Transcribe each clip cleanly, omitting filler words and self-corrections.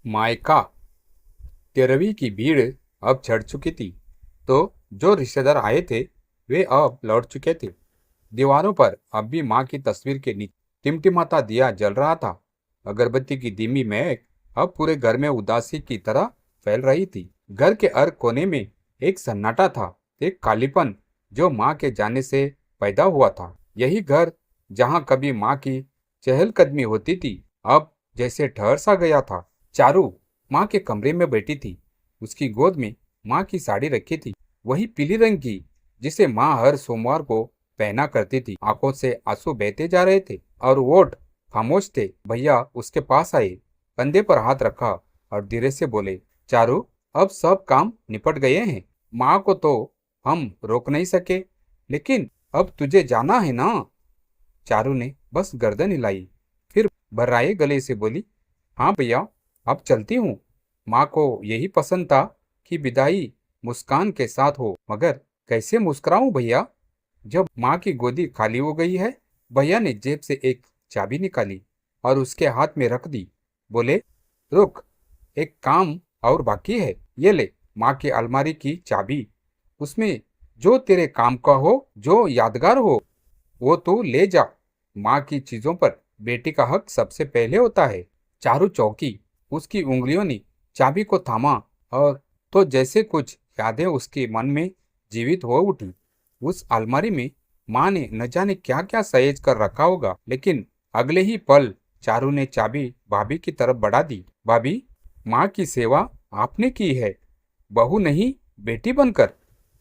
मायका। तेरहवीं की भीड़ अब चढ़ चुकी थी, तो जो रिश्तेदार आए थे वे अब लौट चुके थे। दीवारों पर अब भी माँ की तस्वीर के नीचे टिमटिमाता दिया जल रहा था। अगरबत्ती की धीमी महक अब पूरे घर में उदासी की तरह फैल रही थी। घर के हर कोने में एक सन्नाटा था, एक कालीपन जो माँ के जाने से पैदा हुआ था। यही घर जहाँ कभी माँ की चहलकदमी होती थी, अब जैसे ठहर सा गया था। चारू माँ के कमरे में बैठी थी। उसकी गोद में माँ की साड़ी रखी थी, वही पीली रंग की जिसे माँ हर सोमवार को पहना करती थी। आंखों से आंसू बहते जा रहे थे और वोट खामोश थे। भैया उसके पास आए, कंधे पर हाथ रखा और धीरे से बोले, चारू अब सब काम निपट गए हैं। माँ को तो हम रोक नहीं सके, लेकिन अब तुझे जाना है ना। चारू ने बस गर्दन हिलाई, फिर भर्राए गले से बोली, हाँ भैया अब चलती हूँ। माँ को यही पसंद था कि विदाई मुस्कान के साथ हो, मगर कैसे मुस्कुराऊं भैया जब माँ की गोदी खाली हो गई है। भैया ने जेब से एक चाबी निकाली और उसके हाथ में रख दी। बोले, रुक, एक काम और बाकी है, ये ले माँ की अलमारी की चाबी। उसमें जो तेरे काम का हो, जो यादगार हो, वो तू ले जा। माँ की चीजों पर बेटी का हक सबसे पहले होता है। चारू चौकी, उसकी उंगलियों ने चाबी को थामा और तो जैसे कुछ यादें उसके मन में जीवित हो उठी। उस अलमारी में माँ ने न जाने क्या क्या सहेज कर रखा होगा, लेकिन अगले ही पल चारू ने चाबी भाभी की तरफ बढ़ा दी। भाभी, माँ की सेवा आपने की है, बहू नहीं बेटी बनकर।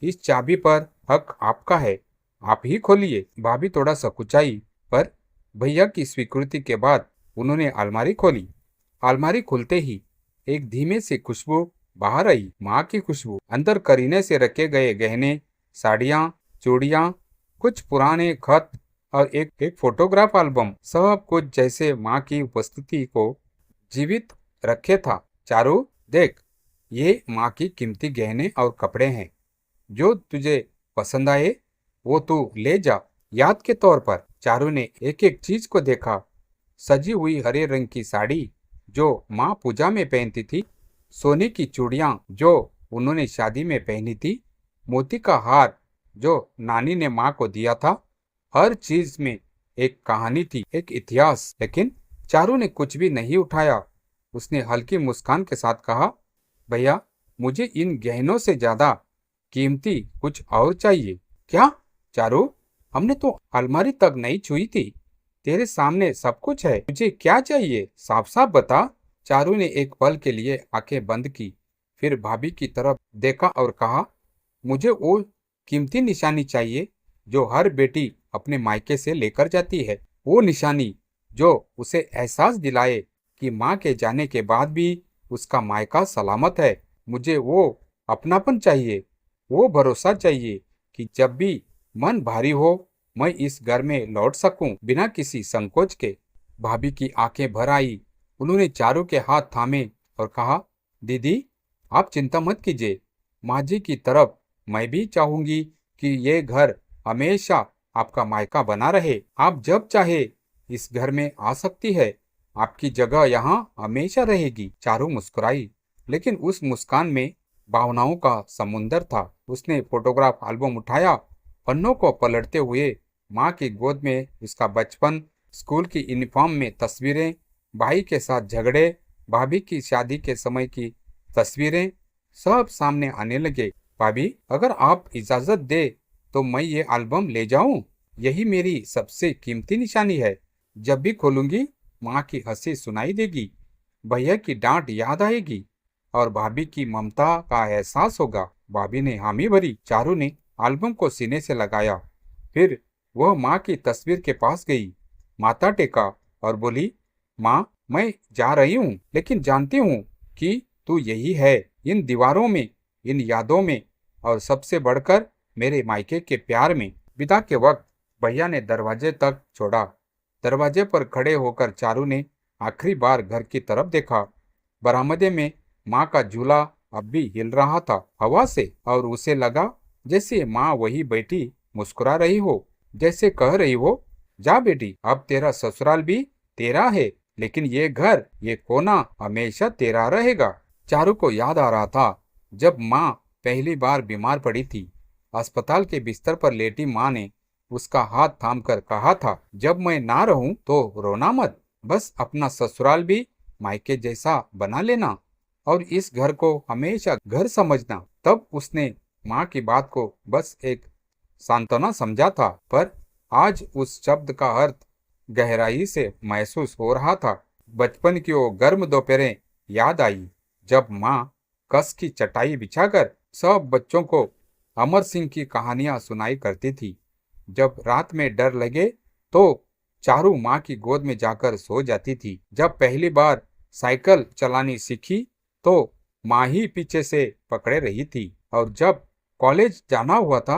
इस चाबी पर हक आपका है, आप ही खोलिए। भाभी थोड़ा सकुचाई, पर भैया की स्वीकृति के बाद उन्होंने अलमारी खोली। अलमारी खुलते ही एक धीमे से खुशबू बाहर आई, माँ की खुशबू। अंदर करीने से रखे गए गहने, साड़ियाँ, चूड़ियाँ, कुछ पुराने खत और एक एक फोटोग्राफ एल्बम, सब कुछ जैसे माँ की उपस्थिति को जीवित रखे था। चारू देख, ये माँ की कीमती गहने और कपड़े हैं, जो तुझे पसंद आए वो तू ले जा, याद के तौर पर। चारू ने एक एक चीज को देखा। सजी हुई हरे रंग की साड़ी जो माँ पूजा में पहनती थी, सोने की चूड़ियां जो उन्होंने शादी में पहनी थी, मोती का हार जो नानी ने माँ को दिया था। हर चीज में एक कहानी थी, एक इतिहास। लेकिन चारू ने कुछ भी नहीं उठाया। उसने हल्की मुस्कान के साथ कहा, भैया मुझे इन गहनों से ज्यादा कीमती कुछ और चाहिए। क्या चारू, हमने तो अलमारी तक नहीं छुई थी, तेरे सामने सब कुछ है, मुझे क्या चाहिए साफ साफ बता। चारू ने एक पल के लिए आंखें बंद की, फिर भाभी की तरफ देखा और कहा, मुझे वो कीमती निशानी चाहिए जो हर बेटी अपने मायके से लेकर जाती है। वो निशानी जो उसे एहसास दिलाए कि माँ के जाने के बाद भी उसका मायका सलामत है। मुझे वो अपनापन चाहिए, वो भरोसा चाहिए कि जब भी मन भारी हो मैं इस घर में लौट सकूं बिना किसी संकोच के। भाभी की आंखें भर आई। उन्होंने चारू के हाथ थामे और कहा, दीदी आप चिंता मत कीजिए, माँ जी की तरफ मैं भी चाहूंगी कि ये घर हमेशा आपका मायका बना रहे। आप जब चाहे इस घर में आ सकती है, आपकी जगह यहाँ हमेशा रहेगी। चारू मुस्कुराई, लेकिन उस मुस्कान में भावनाओं का समुंदर था। उसने फोटोग्राफ एल्बम उठाया, पन्नों को पलटते हुए माँ की गोद में उसका बचपन, स्कूल की यूनिफॉर्म में तस्वीरें, भाई के साथ झगड़े, भाभी की शादी के समय की तस्वीरें सब सामने आने लगे। भाभी अगर आप इजाजत दे तो मैं ये एल्बम ले जाऊं, यही मेरी सबसे कीमती निशानी है। जब भी खोलूंगी माँ की हंसी सुनाई देगी, भैया की डांट याद आएगी और भाभी की ममता का एहसास होगा। भाभी ने हामी भरी। चारू ने एल्बम को सीने से लगाया, फिर वह माँ की तस्वीर के पास गई, माथा टेका और बोली, माँ मैं जा रही हूँ, लेकिन जानती हूँ कि तू यही है, इन दीवारों में, इन यादों में और सबसे बढ़कर मेरे मायके के प्यार में। विदा के वक्त भैया ने दरवाजे तक छोड़ा। दरवाजे पर खड़े होकर चारू ने आखिरी बार घर की तरफ देखा। बरामदे में माँ का झूला अब भी हिल रहा था हवा से, और उसे लगा जैसे माँ वही बैठी मुस्कुरा रही हो, जैसे कह रही हो, जा बेटी अब तेरा ससुराल भी तेरा है। लेकिन ये घर, ये कोना हमेशा तेरा रहेगा। चारू को याद आ रहा था जब माँ पहली बार बीमार पड़ी थी। अस्पताल के बिस्तर पर लेटी माँ ने उसका हाथ थामकर कहा था, जब मैं ना रहूं तो रोना मत, बस अपना ससुराल भी मायके जैसा बना लेना और इस घर को हमेशा घर समझना। तब उसने माँ की बात को बस एक सांत्वना समझा था, पर आज उस शब्द का अर्थ गहराई से महसूस हो रहा था। बचपन की वो गर्म दोपहरें याद आई जब माँ कस की चटाई बिछाकर सब बच्चों को अमर सिंह की कहानियां सुनाई करती थी। जब रात में डर लगे तो चारू माँ की गोद में जाकर सो जाती थी। जब पहली बार साइकिल चलानी सीखी तो माँ ही पीछे से पकड़े रही थी, और जब कॉलेज जाना हुआ था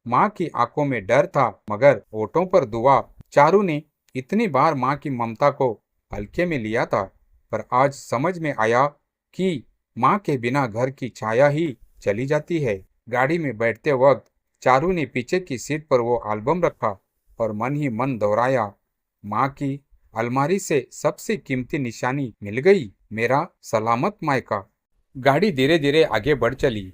माँ की आंखों में डर था मगर होठों पर दुआ। चारू ने इतनी बार माँ की ममता को हल्के में लिया था, पर आज समझ में आया कि माँ के बिना घर की छाया ही चली जाती है। गाड़ी में बैठते वक्त चारू ने पीछे की सीट पर वो एल्बम रखा और मन ही मन दोहराया, माँ की अलमारी से सबसे कीमती निशानी मिल गई, मेरा सलामत मायका। गाड़ी धीरे धीरे आगे बढ़ चली।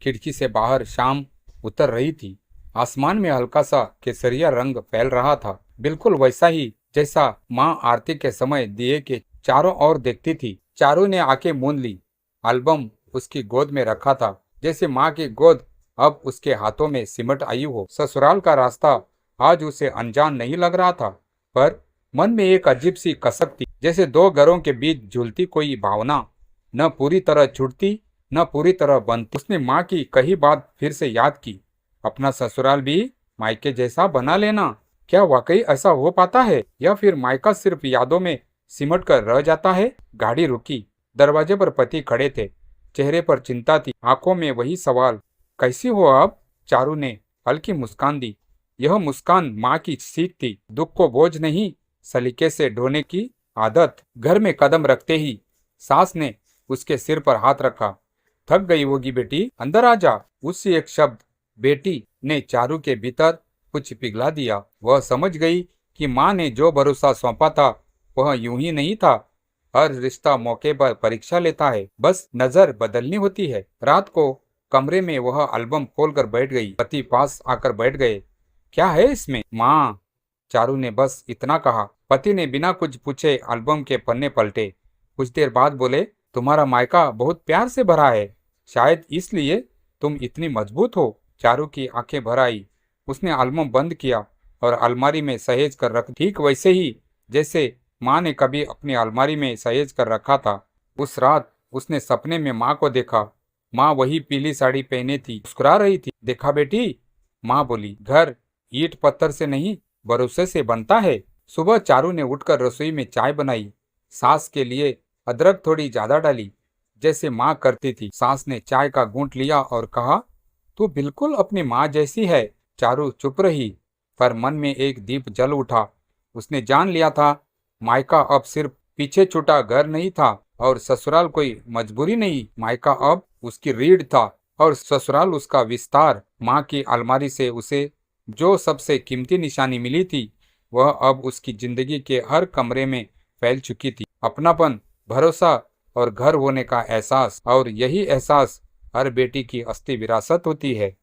खिड़की से बाहर शाम उतर रही थी। आसमान में हल्का सा केसरिया रंग फैल रहा था, बिल्कुल वैसा ही जैसा माँ आरती के समय दिए के चारों ओर देखती थी। चारू ने आंखें मूंद ली। एल्बम उसकी गोद में रखा था, जैसे माँ की गोद अब उसके हाथों में सिमट आई हो। ससुराल का रास्ता आज उसे अनजान नहीं लग रहा था, पर मन में एक अजीब सी कसक थी, जैसे दो घरों के बीच झूलती कोई भावना, न पूरी तरह छूटती न पूरी तरह बनती। उसने माँ की कही बात फिर से याद की, अपना ससुराल भी मायके जैसा बना लेना। क्या वाकई ऐसा हो पाता है या फिर मायका सिर्फ यादों में सिमट कर रह जाता है? गाड़ी रुकी। दरवाजे पर पति खड़े थे, चेहरे पर चिंता थी, आंखों में वही सवाल, कैसी हो अब? चारू ने हल्की मुस्कान दी। यह मुस्कान माँ की सीख थी, दुख को बोझ नहीं, सलीके से ढोने की आदत। घर में कदम रखते ही सास ने उसके सिर पर हाथ रखा। थक गई होगी बेटी, अंदर आ जा। उसी एक शब्द बेटी ने चारू के भीतर कुछ पिघला दिया। वह समझ गई कि माँ ने जो भरोसा सौंपा था वह यूं ही नहीं था। हर रिश्ता मौके पर परीक्षा लेता है, बस नजर बदलनी होती है। रात को कमरे में वह एल्बम खोलकर बैठ गई। पति पास आकर बैठ गए। क्या है इसमें माँ? चारू ने बस इतना कहा। पति ने बिना कुछ पूछे एल्बम के पन्ने पलटे। कुछ देर बाद बोले, तुम्हारा मायका बहुत प्यार से भरा है, शायद इसलिए तुम इतनी मजबूत हो। चारू की आंखें भर आई। उसने एल्बम बंद किया और अलमारी में सहेज कर रख, ठीक वैसे ही जैसे माँ ने कभी अपनी अलमारी में सहेज कर रखा था। उस रात उसने सपने में माँ को देखा। माँ वही पीली साड़ी पहने थी, मुस्कुरा रही थी। देखा बेटी, माँ बोली, घर ईंट पत्थर से नहीं भरोसे से बनता है। सुबह चारू ने उठकर रसोई में चाय बनाई। सास के लिए अदरक थोड़ी ज्यादा डाली, जैसे माँ करती थी। सास ने चाय का घूंट लिया और कहा, तू बिल्कुल अपनी माँ जैसी है। चारू चुप रही, पर मन में एक दीप जल उठा। उसने जान लिया था मायका अब सिर्फ पीछे छूटा घर नहीं था और ससुराल कोई मजबूरी नहीं। मायका अब उसकी रीढ़ था और ससुराल उसका विस्तार। माँ की अलमारी से उसे जो सबसे कीमती निशानी मिली थी वह अब उसकी जिंदगी के हर कमरे में फैल चुकी थी। अपनापन, भरोसा और घर होने का एहसास। और यही एहसास हर बेटी की असली विरासत होती है।